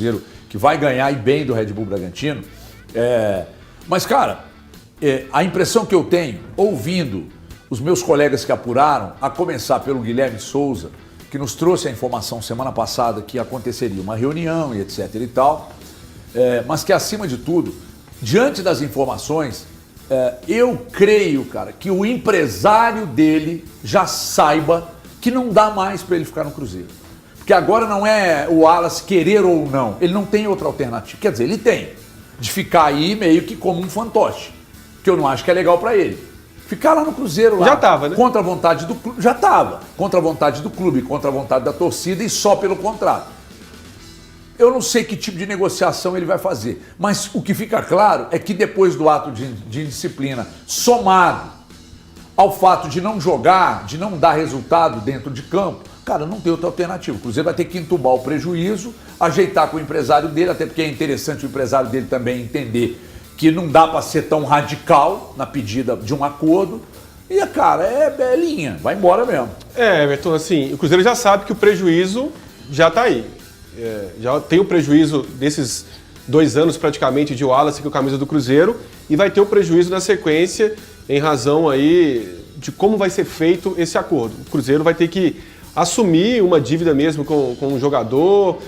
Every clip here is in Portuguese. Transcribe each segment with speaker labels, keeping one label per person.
Speaker 1: Cruzeiro, que vai ganhar e bem do Red Bull Bragantino. Mas, cara, a impressão que eu tenho, ouvindo os meus colegas que apuraram, a começar pelo Guilherme Souza, que nos trouxe a informação semana passada que aconteceria uma reunião e etc e tal, mas que, acima de tudo, diante das informações, eu creio, cara, que o empresário dele já saiba que não dá mais para ele ficar no Cruzeiro. Porque agora não é o Wallace querer ou não, ele não tem outra alternativa. Quer dizer, ele tem, de ficar aí meio que como um fantoche, que eu não acho que é legal para ele. Ficar lá no Cruzeiro, lá,
Speaker 2: já tava, né?
Speaker 1: Contra a vontade do clube, já estava, contra a vontade do clube, contra a vontade da torcida e só pelo contrato. Eu não sei que tipo de negociação ele vai fazer, mas o que fica claro é que depois do ato de indisciplina, somado ao fato de não jogar, de não dar resultado dentro de campo, cara, não tem outra alternativa. O Cruzeiro vai ter que entubar o prejuízo, ajeitar com o empresário dele, até porque é interessante o empresário dele também entender que não dá para ser tão radical na pedida de um acordo. E, cara, é linha, vai embora mesmo.
Speaker 2: Everton, assim, o Cruzeiro já sabe que o prejuízo já está aí. Já tem o prejuízo desses 2 anos praticamente de Wallace com a camisa do Cruzeiro e vai ter o prejuízo na sequência em razão aí de como vai ser feito esse acordo. O Cruzeiro vai ter que assumir uma dívida mesmo com um jogador,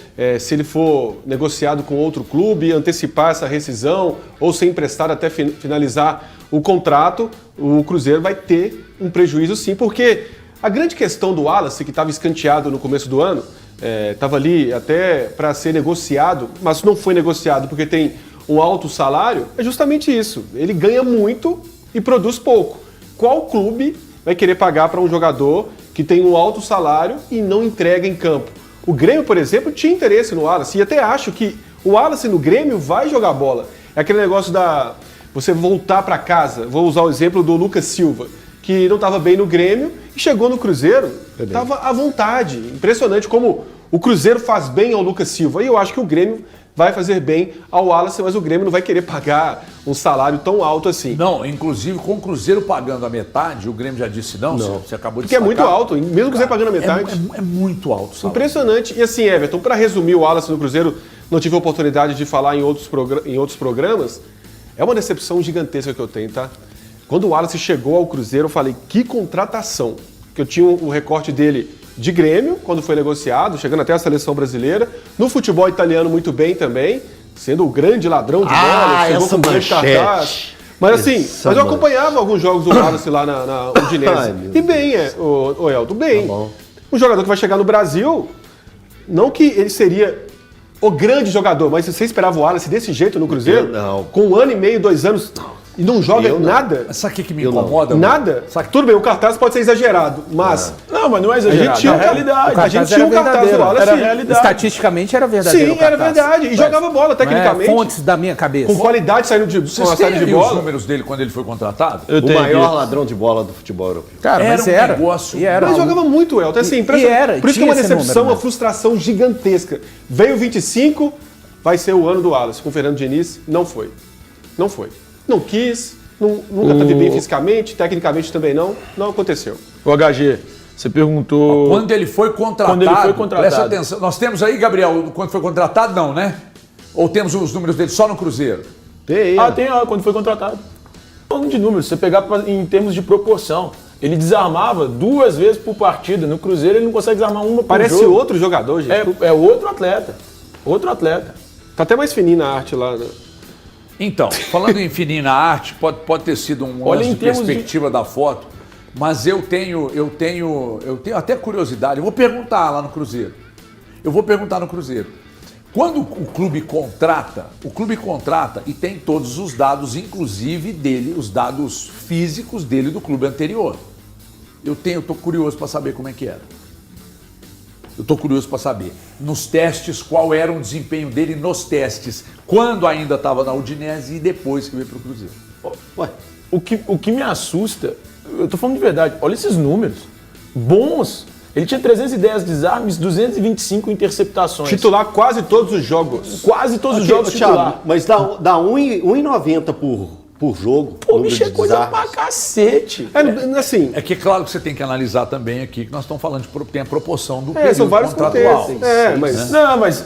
Speaker 2: se ele for negociado com outro clube, antecipar essa rescisão ou ser emprestado até finalizar o contrato, o Cruzeiro vai ter um prejuízo sim, porque a grande questão do Wallace, que estava escanteado no começo do ano, estava ali até para ser negociado, mas não foi negociado porque tem um alto salário, é justamente isso. Ele ganha muito e produz pouco. Qual clube vai querer pagar para um jogador que tem um alto salário e não entrega em campo? O Grêmio, por exemplo, tinha interesse no Wallace e até acho que o Wallace no Grêmio vai jogar bola. É aquele negócio da você voltar para casa. Vou usar o exemplo do Lucas Silva, que não estava bem no Grêmio e chegou no Cruzeiro, estava à vontade. Impressionante como o Cruzeiro faz bem ao Lucas Silva. E eu acho que o Grêmio vai fazer bem ao Wallace, mas o Grêmio não vai querer pagar um salário tão alto assim.
Speaker 1: Não, inclusive com o Cruzeiro pagando a metade, o Grêmio já disse não. Você acabou de
Speaker 2: porque
Speaker 1: destacar.
Speaker 2: É muito alto, mesmo o Cruzeiro pagando a metade.
Speaker 1: É muito alto o salário.
Speaker 2: Impressionante. E assim, Everton, para resumir o Wallace no Cruzeiro, não tive a oportunidade de falar em outros programas, é uma decepção gigantesca que eu tenho, tá? Quando o Wallace chegou ao Cruzeiro, eu falei, que contratação. Que eu tinha o recorte dele de Grêmio, quando foi negociado, chegando até a seleção brasileira. No futebol italiano, muito bem também, sendo o grande ladrão de bola, chegou com o grande cartaz. Mas assim, eu acompanhava alguns jogos do Wallace lá na Udinese. E bem, o Elton, bem. Tá, um jogador que vai chegar no Brasil, não que ele seria o grande jogador, mas você esperava o Wallace desse jeito no Cruzeiro?
Speaker 3: Não.
Speaker 2: Com 1 ano e meio, 2 anos... E não joga nada?
Speaker 1: Sabe o que me incomoda?
Speaker 2: Nada? Tudo bem, o cartaz pode ser exagerado, mas...
Speaker 4: Não, mas não é exagerado.
Speaker 2: A gente tinha realidade. A gente tinha um cartaz do Wallace.
Speaker 4: Era realidade.
Speaker 5: Estatisticamente era verdadeiro.
Speaker 2: Sim, era verdade. E jogava bola, tecnicamente.
Speaker 5: Fontes da minha cabeça.
Speaker 2: Com qualidade, saindo de uma série de bola.
Speaker 1: Os números dele quando ele foi contratado?
Speaker 3: O maior ladrão de bola do futebol europeu.
Speaker 5: Cara, mas era.
Speaker 1: Negócio.
Speaker 2: Mas jogava muito, Elton. Assim, por isso que é uma decepção, uma frustração gigantesca. Veio 25, vai ser o ano do Wallace. Com o Fernando Diniz, não foi. Não foi. Não quis... Nunca teve bem fisicamente, tecnicamente também não aconteceu.
Speaker 4: O HG, você perguntou...
Speaker 1: Quando ele foi contratado, presta atenção. Nós temos aí, Gabriel, quando foi contratado, não, né? Ou temos os números dele só no Cruzeiro?
Speaker 4: Tem quando foi contratado. Falando de números, você pegar em termos de proporção. Ele desarmava 2 vezes por partida. No Cruzeiro ele não consegue desarmar uma por jogo.
Speaker 2: Parece outro jogador, gente.
Speaker 4: É outro atleta. Outro atleta.
Speaker 2: Tá até mais fininho na arte lá, né?
Speaker 1: Então, falando em fininho na arte, pode ter sido um lance de perspectiva da foto, mas eu tenho até curiosidade. Eu vou perguntar lá no Cruzeiro. Quando o clube contrata e tem todos os dados, inclusive dele, os dados físicos dele do clube anterior. Eu tô curioso para saber como é que era. Eu estou curioso para saber, nos testes, qual era o desempenho dele nos testes, quando ainda estava na Udinese e depois que veio para o Cruzeiro.
Speaker 4: Ué, o que me assusta, eu estou falando de verdade, olha esses números, bons. Ele tinha 310 desarmes, 225 interceptações.
Speaker 2: Titular quase todos os jogos.
Speaker 4: Quase todos os jogos titular.
Speaker 3: Mas dá 1,90 por jogo.
Speaker 4: Pô,
Speaker 3: número
Speaker 4: bicho, é
Speaker 3: de
Speaker 4: coisa
Speaker 3: desarmes.
Speaker 4: pra cacete.
Speaker 2: Assim,
Speaker 1: É que claro que você tem que analisar também aqui que nós estamos falando tem a proporção do
Speaker 2: são
Speaker 1: período
Speaker 2: vários
Speaker 1: contratual.
Speaker 2: contextos. Mas...
Speaker 4: Não, mas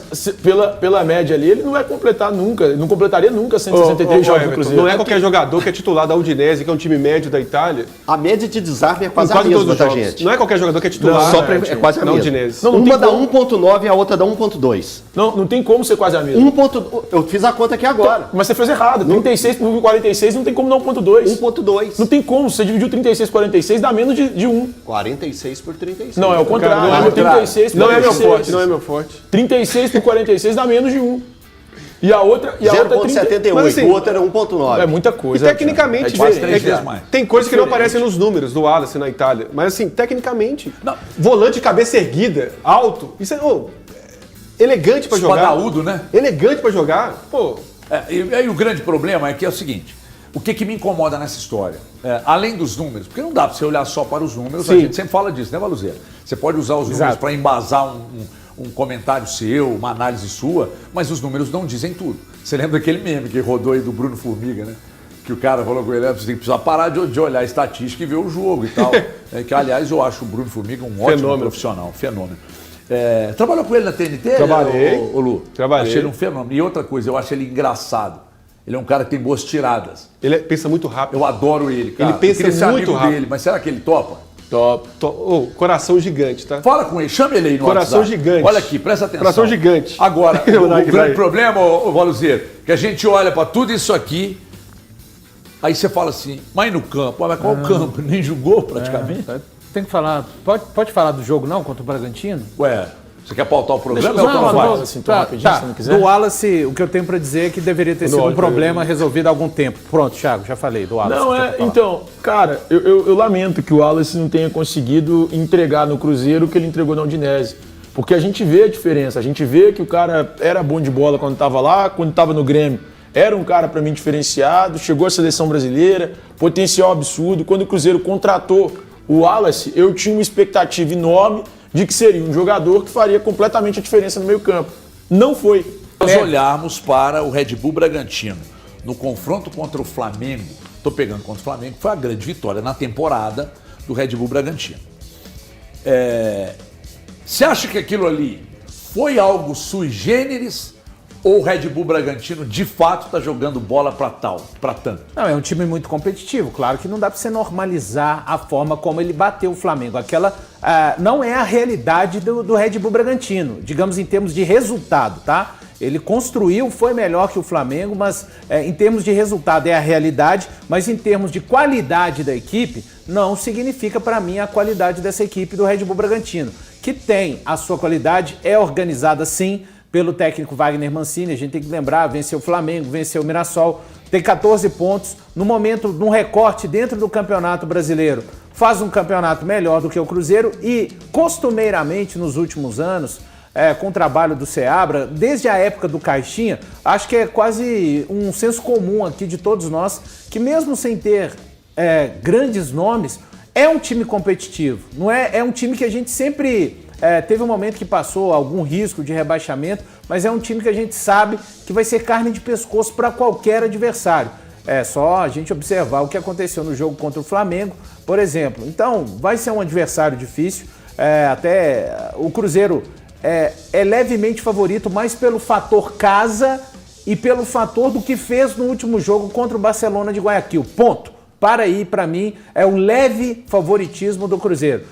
Speaker 4: pela média ali, ele não vai completar nunca. Ele não completaria nunca 163 jogos no Cruzeiro.
Speaker 2: Não é qualquer jogador que é titular da Udinese, que é um time médio da Itália.
Speaker 3: A média de desarme é
Speaker 2: Em
Speaker 3: quase a
Speaker 2: quase
Speaker 3: mesma,
Speaker 2: todos os
Speaker 3: tá,
Speaker 2: jogos.
Speaker 3: gente?
Speaker 2: Não é qualquer jogador que é titular
Speaker 3: É quase a
Speaker 2: da
Speaker 3: mesma.
Speaker 2: Udinese.
Speaker 4: Não
Speaker 3: Uma
Speaker 4: tem
Speaker 3: dá
Speaker 4: como.
Speaker 3: 1.9 e a outra dá 1.2.
Speaker 4: Não tem como ser quase a mesma.
Speaker 3: Eu fiz a conta aqui agora.
Speaker 4: Mas você fez errado. 36 por 46 não tem como dar 1.2.
Speaker 3: 1.2.
Speaker 4: Não tem como. Você dividiu 36 por 46, dá menos de 1.
Speaker 3: 46 por 36.
Speaker 4: Não, é o contrário.
Speaker 2: Não é
Speaker 4: É
Speaker 2: meu
Speaker 4: 36 por
Speaker 2: Não é meu
Speaker 4: 46.
Speaker 2: forte, não é meu forte.
Speaker 4: 36 por 46 dá menos de 1. E a outra... E a outra
Speaker 3: 0.78,
Speaker 2: Mas, assim,
Speaker 3: o outro era 1.9.
Speaker 4: É muita
Speaker 2: E
Speaker 4: coisa.
Speaker 2: tecnicamente,
Speaker 1: É quase
Speaker 2: vê,
Speaker 1: 3 vezes mais.
Speaker 2: tem coisas que não aparecem nos números do Wallace na Itália. Mas assim, tecnicamente,
Speaker 1: Não.
Speaker 2: volante de cabeça erguida, alto, isso é elegante pra jogar.
Speaker 1: Espadaúdo, né?
Speaker 2: Elegante pra jogar. Pô,
Speaker 1: E aí o grande problema é que é o seguinte, o que me incomoda nessa história? Além dos números, porque não dá para você olhar só para os números, a
Speaker 2: Sim.
Speaker 1: gente sempre fala disso, né, Valuzeira? Você pode usar os números para embasar um comentário seu, uma análise sua, mas os números não dizem tudo. Você lembra daquele meme que rodou aí do Bruno Formiga, né? Que o cara falou com ele, você tem que precisar parar de olhar a estatística e ver o jogo e tal. Que, aliás, eu acho o Bruno Formiga um ótimo
Speaker 2: Fenômeno.
Speaker 1: profissional, fenômeno. Trabalhou com ele na TNT?
Speaker 2: Trabalhei.
Speaker 1: Ô, Lu?
Speaker 2: Trabalhei.
Speaker 1: Achei ele um fenômeno. E outra coisa, eu acho ele engraçado. Ele é um cara que tem boas tiradas.
Speaker 2: ele pensa muito rápido.
Speaker 1: Eu adoro ele, cara.
Speaker 2: Ele pensa
Speaker 1: Eu queria ser
Speaker 2: muito
Speaker 1: amigo
Speaker 2: rápido.
Speaker 1: dele, mas será que ele topa?
Speaker 4: Top.
Speaker 2: Coração gigante, tá?
Speaker 1: Fala com ele, chama ele aí no
Speaker 2: Coração
Speaker 1: WhatsApp.
Speaker 2: gigante.
Speaker 1: Olha aqui, presta atenção.
Speaker 2: Coração gigante.
Speaker 1: Agora,
Speaker 2: Eu vou dar
Speaker 1: o
Speaker 2: aqui,
Speaker 1: grande
Speaker 2: vai.
Speaker 1: problema, ô Valuzeiro, que a gente olha pra tudo isso aqui, aí você fala assim, mas no campo? Mas qual campo? Nem jogou praticamente?
Speaker 5: Tem que falar. Pode falar do jogo não contra o Bragantino?
Speaker 1: Ué, você quer pautar o programa?
Speaker 4: Deixa eu
Speaker 1: ou
Speaker 4: só
Speaker 1: não
Speaker 4: falar
Speaker 1: faz?
Speaker 4: do- assim, então, rapidinho, se não quiser.
Speaker 5: Do Wallace, o que eu tenho pra dizer é que deveria ter sido um
Speaker 2: Wallace,
Speaker 5: problema resolvido há algum tempo. Pronto, Thiago, já falei do Wallace.
Speaker 4: Não,
Speaker 5: que tem que falar.
Speaker 4: então, cara, eu lamento que o Wallace não tenha conseguido entregar no Cruzeiro o que ele entregou na Udinese. Porque a gente vê a diferença, a gente vê que o cara era bom de bola quando estava lá, quando estava no Grêmio. Era um cara, pra mim, diferenciado, chegou à seleção brasileira, potencial absurdo. Quando o Cruzeiro contratou o Wallace, eu tinha uma expectativa enorme de que seria um jogador que faria completamente a diferença no meio campo. Não foi.
Speaker 1: Nós olharmos para o Red Bull Bragantino no confronto contra o Flamengo, estou pegando contra o Flamengo, foi a grande vitória na temporada do Red Bull Bragantino. Você acha que aquilo ali foi algo sui generis ou o Red Bull Bragantino de fato está jogando bola para tanto?
Speaker 5: Não, é um time muito competitivo. Claro que não dá para você normalizar a forma como ele bateu o Flamengo. Aquela não é a realidade do Red Bull Bragantino, digamos em termos de resultado, tá? Ele construiu, foi melhor que o Flamengo, mas em termos de resultado é a realidade, mas em termos de qualidade da equipe, não significa para mim a qualidade dessa equipe do Red Bull Bragantino, que tem a sua qualidade, é organizada sim, pelo técnico Wagner Mancini. A gente tem que lembrar, venceu o Flamengo, venceu o Mirassol, tem 14 pontos, no momento, num recorte dentro do Campeonato Brasileiro, faz um campeonato melhor do que o Cruzeiro e, costumeiramente, nos últimos anos, com o trabalho do Seabra, desde a época do Caixinha, acho que é quase um senso comum aqui de todos nós, que mesmo sem ter grandes nomes, é um time competitivo, não é? É um time que a gente sempre... teve um momento que passou algum risco de rebaixamento, mas é um time que a gente sabe que vai ser carne de pescoço para qualquer adversário. É só a gente observar o que aconteceu no jogo contra o Flamengo, por exemplo. Então, vai ser um adversário difícil. Até o Cruzeiro é levemente favorito, mais pelo fator casa e pelo fator do que fez no último jogo contra o Barcelona de Guayaquil. Ponto. Para aí, para mim, é um leve favoritismo do Cruzeiro.